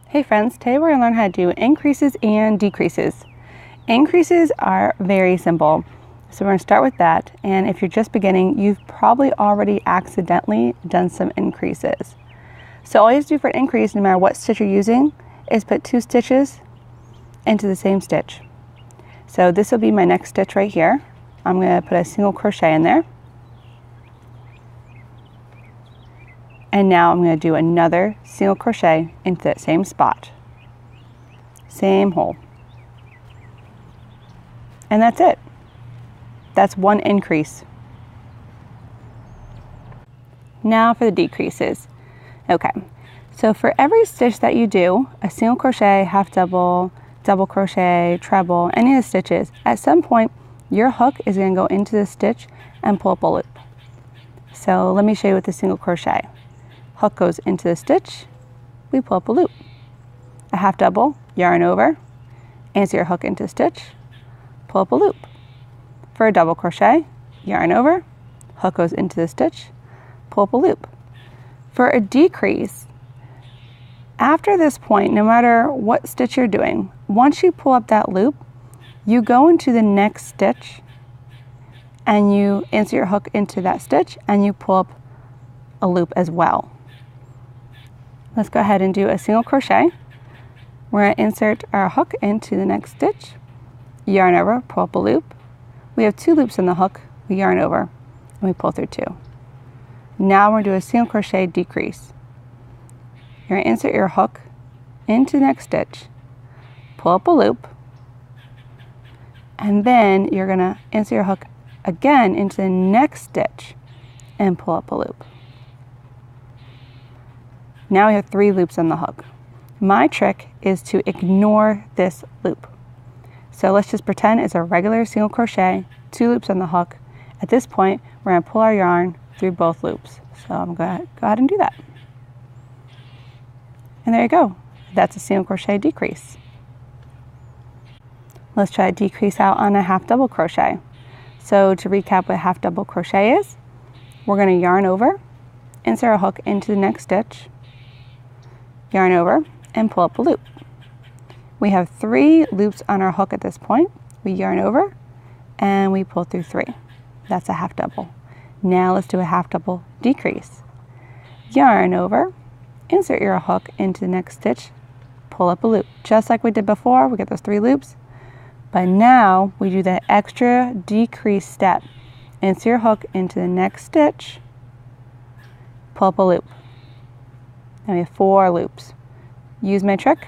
Hey friends, today we're going to learn how to do increases and decreases. Increases are very simple, so we're going to start with that. And if you're just beginning, you've probably already accidentally done some increases. So all you have to do for an increase, no matter what stitch you're using, is put 2 stitches into the same stitch. So this will be my next stitch right here. I'm going to put a single crochet in there. And now I'm going to do another single crochet into that same spot. Same hole. And that's it. That's one increase. Now for the decreases. Okay, so for every stitch that you do, a single crochet, half double, double crochet, treble, any of the stitches, at some point your hook is going to go into the stitch and pull up a loop. So let me show you with the single crochet. Hook goes into the stitch, we pull up a loop. A half double, yarn over, insert your hook into the stitch, pull up a loop. For a double crochet, yarn over, hook goes into the stitch, pull up a loop. For a decrease, after this point, no matter what stitch you're doing, once you pull up that loop, you go into the next stitch and you insert your hook into that stitch and you pull up a loop as well. Let's go ahead and do a single crochet. We're going to insert our hook into the next stitch, yarn over, pull up a loop. We have 2 loops in the hook, we yarn over, and we pull through 2. Now we're going to do a single crochet decrease. You're going to insert your hook into the next stitch, pull up a loop, and then you're going to insert your hook again into the next stitch and pull up a loop. Now we have 3 loops on the hook. My trick is to ignore this loop. So let's just pretend it's a regular single crochet, 2 loops on the hook. At this point, we're going to pull our yarn through both loops. So I'm going to go ahead and do that. And there you go. That's a single crochet decrease. Let's try a decrease out on a half double crochet. So to recap what half double crochet is, we're going to yarn over, insert our hook into the next stitch, yarn over, and pull up a loop. We have 3 loops on our hook at this point. We yarn over and we pull through 3. That's a half double. Now let's do a half double decrease. Yarn over, insert your hook into the next stitch, pull up a loop. Just like we did before, we get those 3 loops. But now we do that extra decrease step. Insert your hook into the next stitch, pull up a loop. Now we have 4 loops. Use my trick,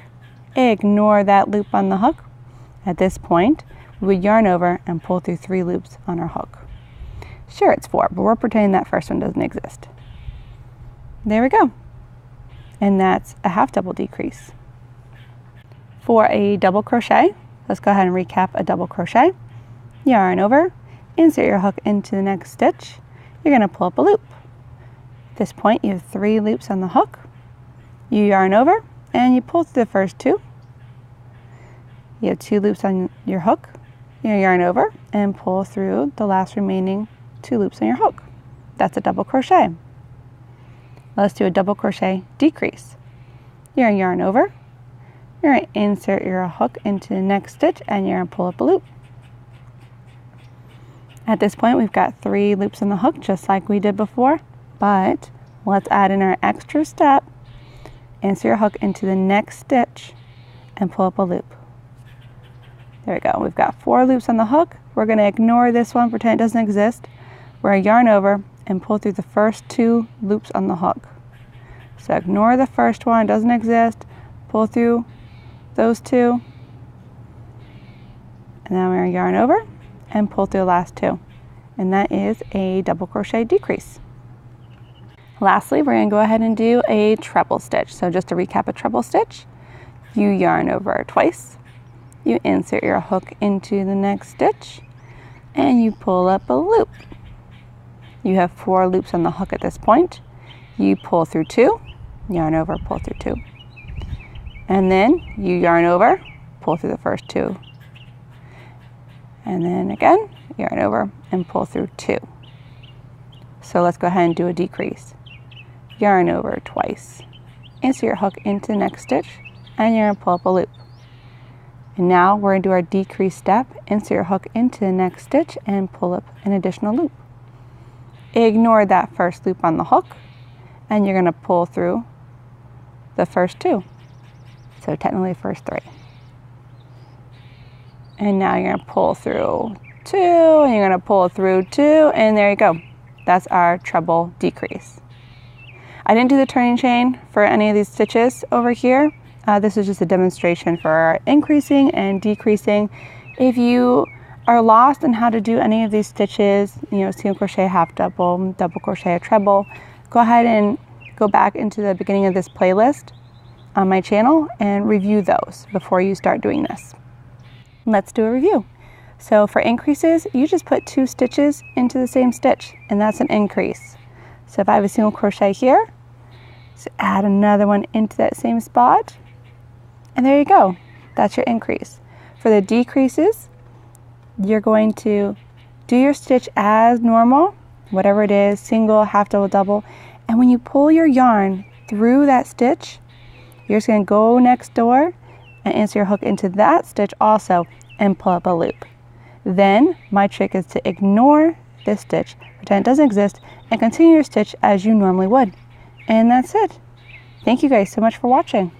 ignore that loop on the hook. At this point, we would yarn over and pull through 3 loops on our hook. Sure, it's 4, but we're pretending that first one doesn't exist. There we go. And that's a half double decrease. For a double crochet, let's go ahead and recap a double crochet. Yarn over, insert your hook into the next stitch. You're going to pull up a loop. At this point, you have 3 loops on the hook. You yarn over and you pull through the first 2. You have 2 loops on your hook. You yarn over and pull through the last remaining 2 loops on your hook. That's a double crochet. Let's do a double crochet decrease. You're going to yarn over. You're going to insert your hook into the next stitch and you're going to pull up a loop. At this point, we've got 3 loops on the hook just like we did before, but let's add in our extra step. Insert your hook into the next stitch and pull up a loop. There we go. We've got 4 loops on the hook. We're going to ignore this one, pretend it doesn't exist. We're going to yarn over and pull through the first 2 loops on the hook. So ignore the first one, it doesn't exist. Pull through those 2. And then we're going to yarn over and pull through the last 2. And that is a double crochet decrease. Lastly, we're going to go ahead and do a treble stitch. So just to recap a treble stitch, you yarn over twice, you insert your hook into the next stitch, and you pull up a loop. You have 4 loops on the hook at this point. You pull through 2, yarn over, pull through 2. And then you yarn over, pull through the first 2. And then again, yarn over and pull through 2. So let's go ahead and do a decrease. Yarn over twice. Insert your hook into the next stitch, and you're going to pull up a loop. And now we're going to do our decrease step, insert your hook into the next stitch and pull up an additional loop. Ignore that first loop on the hook and you're going to pull through the first 2. So technically first 3. And now you're going to pull through 2 and you're going to pull through 2 and there you go. That's our treble decrease. I didn't do the turning chain for any of these stitches over here. This is just a demonstration for increasing and decreasing. If you are lost in how to do any of these stitches, single crochet, half double, double crochet, a treble, go ahead and go back into the beginning of this playlist on my channel and review those before you start doing this. Let's do a review. So for increases, you just put 2 stitches into the same stitch, and that's an increase. So if I have a single crochet here, so add another one into that same spot, and there you go. That's your increase. For the decreases, you're going to do your stitch as normal, whatever it is, single, half double, double, and when you pull your yarn through that stitch, you're just going to go next door and insert your hook into that stitch also and pull up a loop. Then my trick is to ignore this stitch, pretend it doesn't exist, and continue your stitch as you normally would. And that's it. Thank you guys so much for watching.